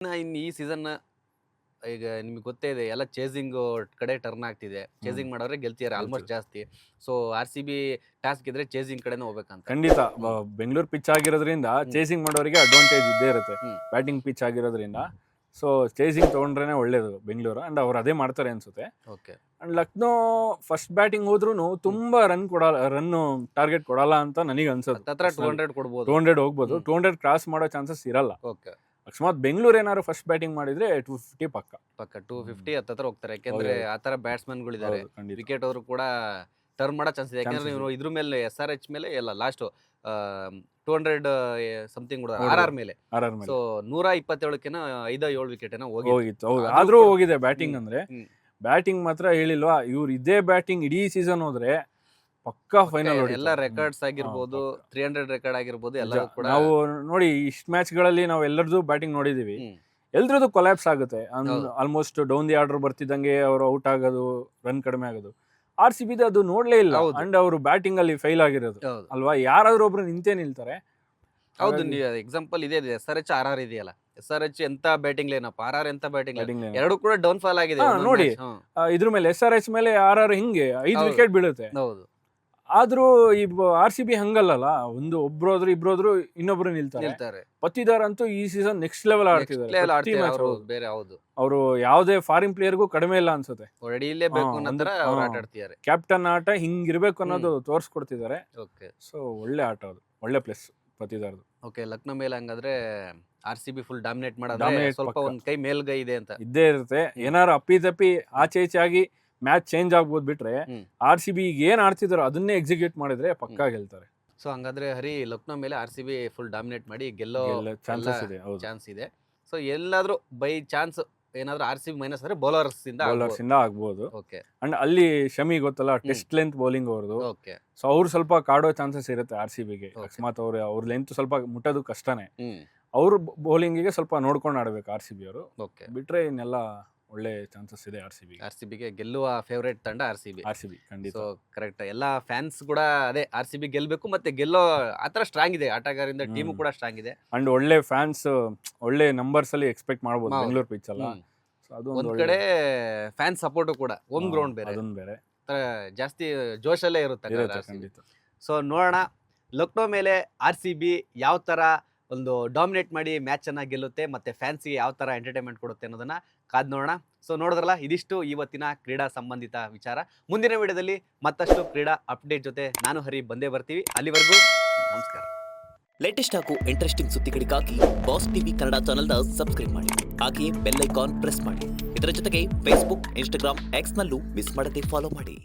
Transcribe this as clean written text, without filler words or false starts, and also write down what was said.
ಇನ್ನು ಈ ಸೀಸನ್ ಈಗ ನಿಮ್ಗೆ ಗೊತ್ತೇ ಇದೆ ಎಲ್ಲ ಚೇಸಿಂಗ್ ಕಡೆ ಟರ್ನ್ ಆಗ್ತಿದೆ. ಚೇಸಿಂಗ್ ಮಾಡೋರೆ ಗೆಲ್ತಿದ್ದಾರೆ ಆಲ್ಮೋಸ್ಟ್ ಜಾಸ್ತಿ. ಸೊ RCB ಟಾಸ್ ಗೆದ್ರೆ ಚೇಸಿಂಗ್ ಕಡೆನೇ ಹೋಗ್ಬೇಕಂತ. ಖಂಡಿತ ಬೆಂಗಳೂರು ಪಿಚ್ ಆಗಿರೋದ್ರಿಂದ ಚೇಸಿಂಗ್ ಮಾಡೋರಿಗೆ ಅಡ್ವಾಂಟೇಜ್ ಇದ್ದೇ ಇರುತ್ತೆ. ಬ್ಯಾಟಿಂಗ್ ಪಿಚ್ ಆಗಿರೋದ್ರಿಂದ ಸೊ ಚೇಸಿಂಗ್ ತೊಗೊಂಡ್ರೇನೆ ಒಳ್ಳೇದು ಬೆಂಗಳೂರು. ಅಂಡ್ ಅವ್ರು ಅದೇ ಮಾಡ್ತಾರೆ ಅನ್ಸುತ್ತೆ. Okay. And Lucknow first batting ಹೋದ್ರು ತುಂಬಾ ರನ್ ಟಾರ್ಗೆಟ್ ಕೊಡಲ್ಲ ಅಂತ ನನಗೆ ಅನ್ಸುತ್ತೆ. 200 ಕೊಡ್ಬೋದು, 200 ಹೋಗ್ಬೋದು. 200 ಕ್ರಾಸ್ ಮಾಡೋ ಚಾನ್ಸಸ್ ಇರಲ್ಲ. ಓಕೆ. ಅಕಸ್ಮಾತ್ ಬೆಂಗಳೂರು ಏನಾದ್ರು ಫಸ್ಟ್ ಬ್ಯಾಟಿಂಗ್ ಮಾಡಿದ್ರೆ 250 ಪಕ್ಕ 250 ಹತ್ತತ್ರ ಹೋಗ್ತಾರೆ. ಯಾಕೆಂದ್ರೆ ಆತರ ಬ್ಯಾಟ್ಸ್ಮನ್ಗಳಿದ್ದಾರೆ. ವಿಕೆಟ್ ಅವರು ಕೂಡ ಟರ್ನ್ ಮಾಡೋ ಚಾನ್ಸ್ ಇದೆ. ಯಾಕಂದ್ರೆ ನೀವು ಇದ್ರ ಮೇಲೆ SRH ಮೇಲೆ ಎಲ್ಲ ಲಾಸ್ಟ್ 200 ಸಮಥಿಂಗ್ RR ಮೇಲೆ. ಸೊ 127 5-7 ವಿಕೆಟ್ ಏನೋ ಹೋಗಿತ್ತು. ಹೌದು, ಆದ್ರೂ ಹೋಗಿದೆ ಬ್ಯಾಟಿಂಗ್. ಅಂದ್ರೆ ಬ್ಯಾಟಿಂಗ್ ಮಾತ್ರ ಹೇಳಿಲ್ವಾ, ಇವ್ರು ಇದೇ ಬ್ಯಾಟಿಂಗ್ ಇಡೀ ಸೀಸನ್ ಹೋದ್ರೆ ಪಕ್ಕಾ ಫೈನಲ್. ಎಲ್ಲ ರೆಕಾರ್ಡ್ಸ್ ಆಗಿರ್ಬೋದು, 300 ರೆಕಾರ್ಡ್ ಆಗಿರ್ಬೋದು, ಎಲ್ಲ ಕೂಡ ನಾವು ನೋಡಿ ಇಷ್ಟ ಮ್ಯಾಚ್ ಗಳಲ್ಲಿ ನಾವು ಎಲ್ಲರದು ಬ್ಯಾಟಿಂಗ್ ನೋಡಿದೀವಿ. ಎಲ್ರದ್ದು ಕೊಲ್ಯಾಪ್ಸ್ ಆಗುತ್ತೆ. ಆಲ್ಮೋಸ್ಟ್ ಡೌನ್ ದಿ ಆರ್ಡರ್ ಬರ್ತಿದ್ದಂಗೆ ಅವರು ಔಟ್ ಆಗೋದು, ರನ್ ಕಡಿಮೆ ಆಗೋದು. RCB ಅದು ನೋಡ್ಲೇ ಇಲ್ಲ. ಅಂಡ್ ಅವರು ಬ್ಯಾಟಿಂಗ್ ಅಲ್ಲಿ ಫೈಲ್ ಆಗಿರೋದು ಅಲ್ವಾ. ಯಾರಾದ್ರೂ ಒಬ್ರು ನಿಂತೇ ನಿಲ್ತಾರೆ. ಹೌದು, ಎಕ್ಸಾಂಪಲ್ ಇದೆ SRH RR ಇದೆಯಲ್ಲ. SRH ಎಂತ ಬ್ಯಾಟಿಂಗ್ ಲೈನಪ್, RR ಎಂತ ಬ್ಯಾಟಿಂಗ್ ಲೈನ್, ಎರಡು ಕೂಡ ಡೌನ್ ಫಾಲ್ ಆಗಿದೆ. ನೋಡಿ ಇದ್ರ ಮೇಲೆ SRH ಮೇಲೆ RR ಹಿಂಗೆ 5 ವಿಕೆಟ್ ಬೀಳುತ್ತೆ. ಹೌದು. ಆದ್ರೂ ಈ RCB ಹಂಗಲ್ಲ. ಒಬ್ರೋದ್ರು ಇಬ್ರೋದ್ರು ಇನ್ನೊಬ್ರು ನಿಲ್ತಾರೆ. ಪತ್ತಿದಾರ್ ಅಂತೂ ಈ ಸೀಸನ್ ನೆಕ್ಸ್ಟ್ ಲೆವೆಲ್ ಆಡ್ತಿದ್ದಾರೆ. ಅವರು ಯಾವುದೇ ಫಾರಿನ್ ಪ್ಲೇಯರ್ಗೂ ಕಡಿಮೆ ಇಲ್ಲ ಅನ್ಸುತ್ತೆ. ಕ್ಯಾಪ್ಟನ್ ಆಟ ಹಿಂಗಿರ್ಬೇಕು ಅನ್ನೋದು ತೋರ್ಸ್ಕೊಡ್ತಿದ್ದಾರೆ. ಸೊ ಒಳ್ಳೆ ಆಟ ಅದು, ಒಳ್ಳೆ ಪ್ಲೇಸ್ ಪತ್ತಿದಾರ್ದು. ಓಕೆ, ಲಕ್ನೋ ಮೇಲೆ ಹಂಗಾದ್ರೆ RCB ಫುಲ್ ಡಾಮಿನೇಟ್ ಮಾಡೋದ್ರೆ ಸ್ವಲ್ಪ ಒಂದ್ ಕೈ ಮೇಲ್ಗೈ ಇದೆ ಅಂತ ಇದ್ದೇ ಇರುತ್ತೆ. ಏನಾರು ಅಪ್ಪಿತಪ್ಪಿ ಆಚೆ ಈಚೆ ಆಗಿ ಮ್ಯಾಚ್ ಚೇಂಜ್ ಆಗ್ಬೋದು ಬಿಟ್ರೆ RCB ಈಗ ಏನ್ ಆಡ್ತಿದಾರೋ ಅದನ್ನೇ ಎಕ್ಸಿಕ್ಯೂಟ್ ಮಾಡಿದ್ರೆ ಪಕ್ಕಾ ಗೆಲ್ತಾರೆ. ಸೊ ಹಂಗಾದ್ರೆ ಹರಿ ಲಕ್ನೋ ಮೇಲೆ RCB ಫುಲ್ ಡಾಮಿನೇಟ್ ಮಾಡಿ ಗೆಲ್ಲೋ ಚಾನ್ಸ್ ಇದೆ. ಸೊ ಎಲ್ಲಾದ್ರೂ ಬೈ ಚಾನ್ಸ್ ಏನಾದ್ರೂ RCB ಮೈನಸ್ ಅಂದ್ರೆ ಬೌಲರ್ಸ್ ಇಂದ ಆಗ್ಬೋದು. ಅಂಡ್ ಅಲ್ಲಿ ಶಮಿ ಗೊತ್ತಲ್ಲ, ಟೆಸ್ಟ್ ಲೆಂತ್ ಬೌಲಿಂಗ್ ಅವ್ರದ್ದು. ಸೊ ಅವ್ರು ಸ್ವಲ್ಪ ಕಾಡೋ ಚಾನ್ಸಸ್ ಇರುತ್ತೆ RCBಗೆ. ಅಕಸ್ಮಾತ್ ಅವ್ರ ಲೆಂತ್ ಸ್ವಲ್ಪ ಮುಟ್ಟೋದು ಕಷ್ಟನೇ. ಅವ್ರ ಬೌಲಿಂಗಿಗೆ ಸ್ವಲ್ಪ ನೋಡ್ಕೊಂಡು ಆಡ್ಬೇಕು RCB ಅವರು. ಬಿಟ್ರೆ ಇನ್ನೆಲ್ಲ ಒಳ್ಳೆ ಚಾನ್ಸಸ್ ಇದೆ RCBಗೆ ಗೆಲ್ಲುವ ಫೇವರೇಟ್ ತಂಡ RCB. ಖಂಡಿತ. ಸೊ ಕರೆಕ್ಟ್, ಎಲ್ಲ ಫ್ಯಾನ್ಸ್ ಕೂಡ ಅದೇ RCB ಗೆಲ್ಬೇಕು ಮತ್ತೆ ಗೆಲ್ಲೋ ಆತರ ಸ್ಟ್ರಾಂಗ್ ಇದೆ. ಆಟಗಾರರಿಂದ ಟೀಮು ಕೂಡ ಸ್ಟ್ರಾಂಗ್ ಇದೆ. ಅಂಡ್ ಒಳ್ಳೆ ಫ್ಯಾನ್ಸ್ ಒಳ್ಳೆ ನಂಬರ್ಸ್ ಅಲ್ಲಿ ಎಕ್ಸ್ಪೆಕ್ಟ್ ಮಾಡಬಹುದು ಬೆಂಗಳೂರು ಪಿಚ್ ಅಲ್ಲ. ಒಂದ್ ಕಡೆ ಫ್ಯಾನ್ ಸಪೋರ್ಟ್ ಕೂಡ, ಹೋಮ್ ಗ್ರೌಂಡ್ ಬೇರೆ ಜಾಸ್ತಿ ಜೋಶಲ್ಲೇ ಇರುತ್ತೆ. ಸೊ ನೋಡೋಣ ಲಕ್ನೋ ಮೇಲೆ RCB ಯಾವ ತರ ಒಂದು ಡಾಮಿನೇಟ್ ಮಾಡಿ ಮ್ಯಾಚ್ ಅನ್ನ ಗೆಲ್ಲುತ್ತೆ, ಮತ್ತೆ ಫ್ಯಾನ್ಸ್ಗೆ ಯಾವ ತರ ಎಂಟರ್ಟೈನ್ಮೆಂಟ್ ಕೊಡುತ್ತೆ ಅನ್ನೋದನ್ನ ಕಾದ್ ನೋಡೋಣ. ಸೊ ನೋಡಿದ್ರಲ್ಲ, ಇದಿಷ್ಟು ಇವತ್ತಿನ ಕ್ರೀಡಾ ಸಂಬಂಧಿತ ವಿಚಾರ. ಮುಂದಿನ ವಿಡಿಯೋದಲ್ಲಿ ಮತ್ತಷ್ಟು ಕ್ರೀಡಾ ಅಪ್ಡೇಟ್ ಜೊತೆ ನಾನು ಹರಿ ಬಂದೇ ಬರ್ತೀವಿ. ಅಲ್ಲಿವರೆಗೂ ನಮಸ್ಕಾರ. ಲೇಟೆಸ್ಟ್ ಹಾಗೂ ಇಂಟ್ರೆಸ್ಟಿಂಗ್ ಸುದ್ದಿಗಳಿಗಾಗಿ ಬಾಸ್ ಟಿವಿ ಕನ್ನಡ ಚಾನೆಲ್ನ ಸಬ್ಸ್ಕ್ರೈಬ್ ಮಾಡಿ. ಹಾಗೆಯೇ ಬೆಲ್ ಐಕಾನ್ ಪ್ರೆಸ್ ಮಾಡಿ. ಇದರ ಜೊತೆಗೆ ಫೇಸ್ಬುಕ್, ಇನ್ಸ್ಟಾಗ್ರಾಮ್, ಎಕ್ಸ್ನಲ್ಲೂ ಮಿಸ್ ಮಾಡದೆ ಫಾಲೋ ಮಾಡಿ.